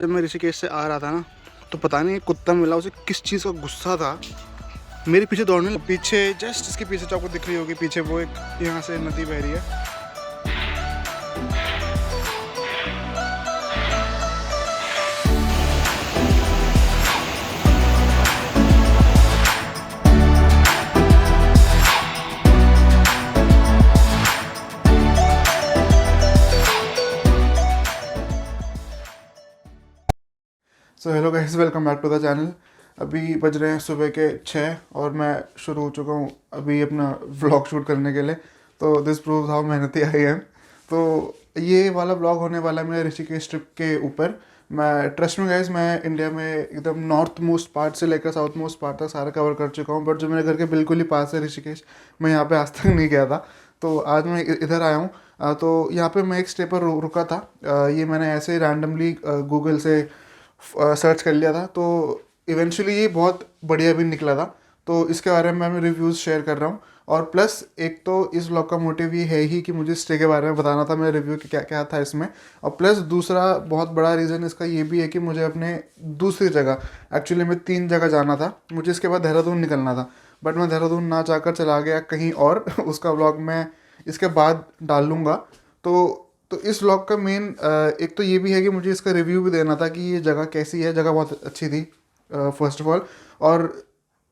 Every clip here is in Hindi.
जब मैं ऋषिकेश से आ रहा था ना, तो पता नहीं एक कुत्ता मिला, उसे किस चीज़ का गुस्सा था, मेरे पीछे दौड़ने लगा। पीछे जस्ट इसके पीछे जो आपको दिख रही होगी, पीछे वो एक यहाँ से नदी बह रही है। So hello guys, welcome back to the channel. अभी बज रहे हैं सुबह के 6 और मैं शुरू हो चुका हूँ अभी अपना व्लॉग शूट करने के लिए। तो दिस प्रूव्स हाउ मेहनती आई एम। तो ये वाला व्लॉग होने वाला है मेरे ऋषिकेश ट्रिप के ऊपर। मैं ट्रस्ट में गाइस, मैं इंडिया में एकदम नॉर्थ मोस्ट पार्ट से लेकर साउथ मोस्ट पार्ट तक सारा कवर कर चुका हूँ, बट जो मेरे घर के बिल्कुल ही पास है ऋषिकेश, मैं यहाँ पे आज तक नहीं गया था। तो आज मैं इधर आया हूँ। तो यहाँ पे मैं एक स्टे पर रुका था। ये मैंने ऐसे रैंडमली गूगल से सर्च कर लिया था, तो इवेंचुअली ये बहुत बढ़िया भी निकला था। तो इसके बारे में मैं रिव्यूज़ शेयर कर रहा हूँ। और प्लस एक तो इस ब्लॉग का मोटिव ये है ही कि मुझे स्टे के बारे में बताना था, मेरा रिव्यू क्या क्या था इसमें। और प्लस दूसरा बहुत बड़ा रीज़न इसका ये भी है कि मुझे अपने दूसरी जगह, एक्चुअली मैं 3 जगह जाना था। मुझे इसके बाद देहरादून निकलना था, बट मैं देहरादून ना जाकर चला गया कहीं और। उसका ब्लॉग मैं इसके बाद डाल लूँगा। तो इस व्लॉग का मेन एक तो ये भी है कि मुझे इसका रिव्यू भी देना था कि ये जगह कैसी है। जगह बहुत अच्छी थी फर्स्ट ऑफ ऑल। और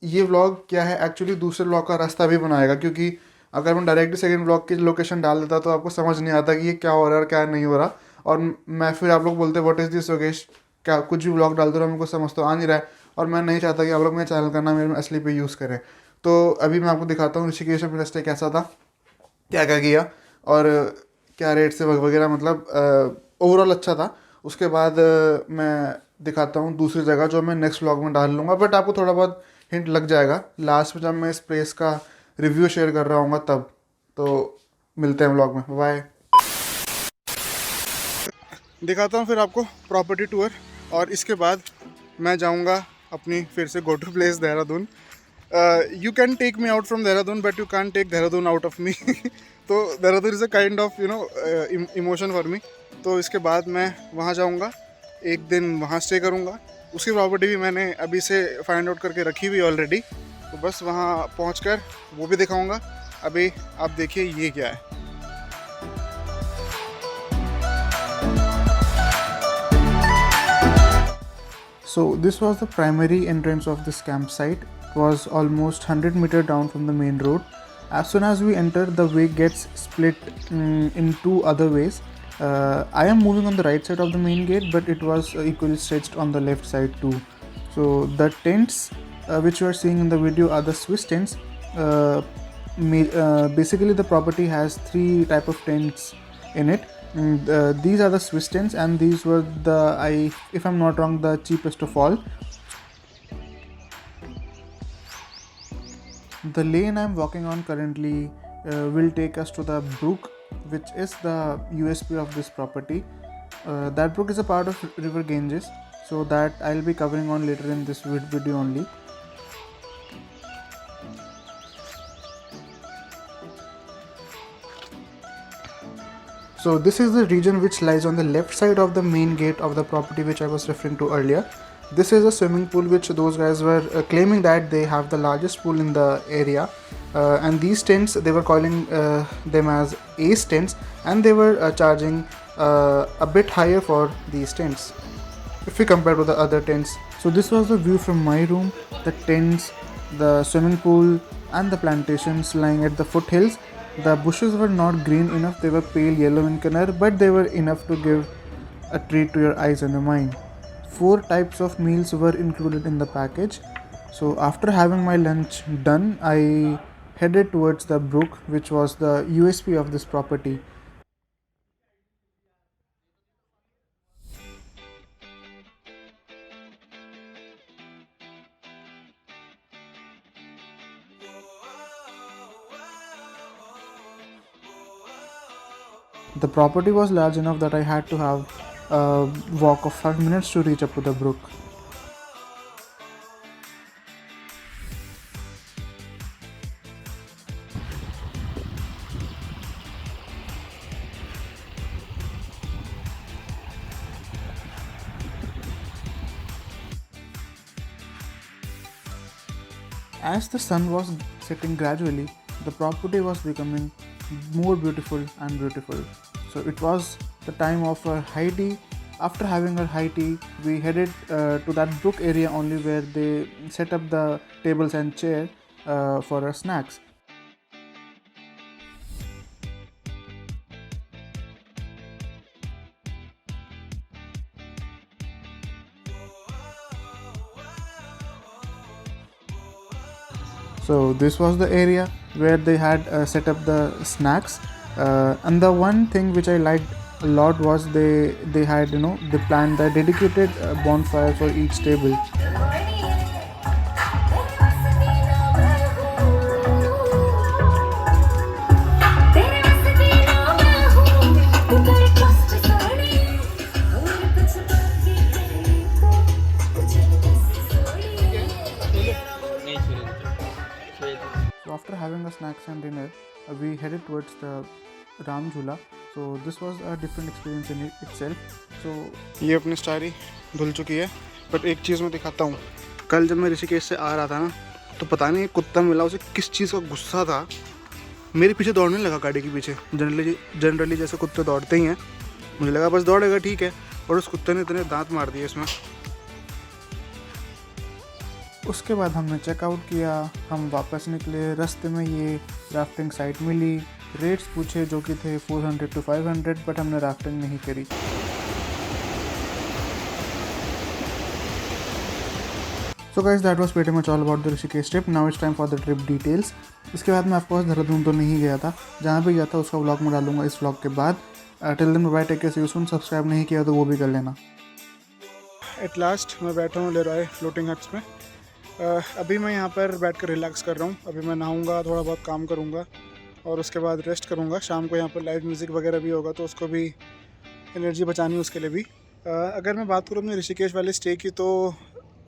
ये व्लॉग क्या है एक्चुअली दूसरे व्लॉग का रास्ता भी बनाएगा, क्योंकि अगर मैं डायरेक्टली सेकंड व्लॉग की लोकेशन डाल देता तो आपको समझ नहीं आता कि ये क्या हो रहा है और क्या नहीं हो रहा। और मैं फिर आप लोग बोलते व्हाट इज़ दिस योगेश, क्या कुछ भी व्लॉग डाल दो रहा, मेरे को समझ तो आ नहीं रहा है। और मैं नहीं चाहता कि आप लोग मेरे चैनल का नाम मेरे में असली पे यूज़ करें। तो अभी मैं आपको दिखाता हूँ ऋषिकेश में मेरा स्टे कैसा था, क्या क्या किया और क्या रेट से वगैरह, मतलब ओवरऑल अच्छा था। उसके बाद मैं दिखाता हूँ दूसरी जगह जो मैं नेक्स्ट व्लॉग में डाल लूँगा, बट आपको थोड़ा बहुत हिंट लग जाएगा लास्ट में जब मैं इस प्लेस का रिव्यू शेयर कर रहा हूँ तब। तो मिलते हैं व्लॉग में, बाय। दिखाता हूँ फिर आपको प्रॉपर्टी टूर, और इसके बाद मैं जाऊँगा अपनी फिर से go to place Dehradun. You can take me out from Dehradun, but you can take Dehradun out of me. तो Dehradun is a kind of emotion for me. तो इसके बाद मैं वहाँ जाऊँगा, एक दिन वहाँ स्टे करूँगा। उसकी प्रॉपर्टी भी मैंने अभी से फाइंड आउट करके रखी हुई ऑलरेडी, तो बस वहाँ पहुँच कर वो भी दिखाऊँगा। अभी आप देखिए ये क्या है। So this was the primary entrance of this campsite. It was almost 100 meters down from the main road. As soon as we enter, the way gets split in two other ways. I am moving on the right side of the main gate, but it was equally stretched on the left side too. So the tents which you are seeing in the video are the Swiss tents. Basically the property has 3 type of tents in it. These are the Swiss tents, and these were if I'm not wrong, the cheapest of all. The lane I'm walking on currently will take us to the brook, which is the USP of this property. That brook is a part of River Ganges, so that I'll be covering on later in this video only. So this is the region which lies on the left side of the main gate of the property which I was referring to earlier. This is a swimming pool which those guys were claiming that they have the largest pool in the area. And these tents, they were calling them as Ace tents, and they were charging a bit higher for these tents if we compare to the other tents. So this was the view from my room, the tents, the swimming pool and the plantations lying at the foothills. The bushes were not green enough, they were pale yellow in color, but they were enough to give a treat to your eyes and your mind. 4 types of meals were included in the package. So after having my lunch done, I headed towards the brook, which was the USP of this property. The property was large enough that I had to have a walk of 5 minutes to reach up to the brook. As the sun was setting gradually, the property was becoming more beautiful and beautiful. So it was the time of our high tea. After having our high tea, we headed to that brook area only where they set up the tables and chair for our snacks. So this was the area where they had set up the snacks, and the one thing which I liked a lot was they had, you know, they planned the dedicated bonfire for each table. So after having a snacks and dinner, we headed towards the Ram Jhula. So this was a different experience in itself. So ये अपनी स्टारी धुल चुकी है, बट एक चीज़ मैं दिखाता हूँ. कल जब मैं ऋषिकेश से आ रहा था ना, तो पता नहीं कुत्ता मिला, उसे किस चीज़ का गुस्सा था, मेरे पीछे दौड़ने लगा गाड़ी के पीछे. जनरली जैसे कुत्ते दौड़ते ही हैं, मुझे लगा बस दौड़ेगा ठीक है, और उस कुत्ते ने इतने दांत मार दिए इसमें. उसके बाद हमने चेकआउट किया, हम वापस निकले. रास्ते में ये राफ्टिंग साइट मिली. रेट्स पूछे जो कि थे 400 to 500, बट हमने राफ्टिंग नहीं करी. So guys, that was pretty much all about the Rishikesh trip. Now it's time for the trip details. इसके बाद मैं ऑफकोर्स देहरादून तो नहीं गया था, जहाँ पे गया था उसका व्लॉग मैं डालूंगा इस व्लॉग के बाद. Till then bye, take care, see you soon. Subscribe नहीं किया तो वो भी कर लेना. एट लास्ट मैं बैठा हूँ लेरॉय फ्लोटिंग हट्स में. अभी मैं यहाँ पर बैठकर रिलैक्स कर रहा हूँ. अभी मैं नहाऊंगा, थोड़ा बहुत काम करूँगा और उसके बाद रेस्ट करूँगा. शाम को यहाँ पर लाइव म्यूज़िक वगैरह भी होगा, तो उसको भी एनर्जी बचानी उसके लिए भी. अगर मैं बात करूँ अपने ऋषिकेश वाले स्टे की, तो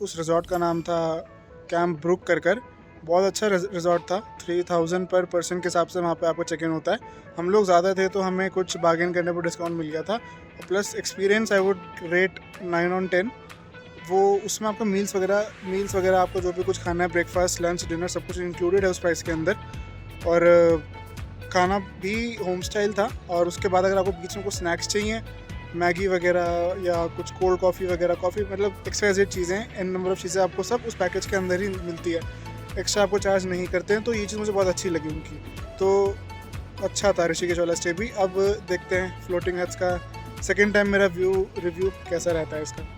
उस रिज़ॉर्ट का नाम था कैंप ब्रुक कर. बहुत अच्छा रिज़ॉर्ट था. 3000 पर पर्सन के हिसाब से वहाँ पे आपको चेक इन होता है. हम लोग ज़्यादा थे तो हमें कुछ बार्गेन करने पर डिस्काउंट मिल गया था. Plus experience I would rate 9 on 10. वो उसमें आपको मील्स वगैरह आपको जो भी कुछ खाना है, ब्रेकफास्ट, लंच, डिनर, सब कुछ इंक्लूडेड है उस प्राइस के अंदर. और खाना भी होम स्टाइल था. और उसके बाद अगर आपको बीच में कुछ स्नैक्स चाहिए, मैगी वगैरह या कुछ कोल्ड कॉफ़ी वगैरह, कॉफ़ी मतलब XYZ चीज़ें, एन नंबर ऑफ़ चीज़ें आपको सब उस पैकेज के अंदर ही मिलती है. एक्स्ट्रा आपको चार्ज नहीं करते हैं. तो ये चीज़ मुझे बहुत अच्छी लगी उनकी. तो अच्छा था ऋषिकेश वाला स्टे भी. अब देखते हैं फ्लोटिंग हट्स का सेकेंड टाइम मेरा रिव्यू कैसा रहता है इसका.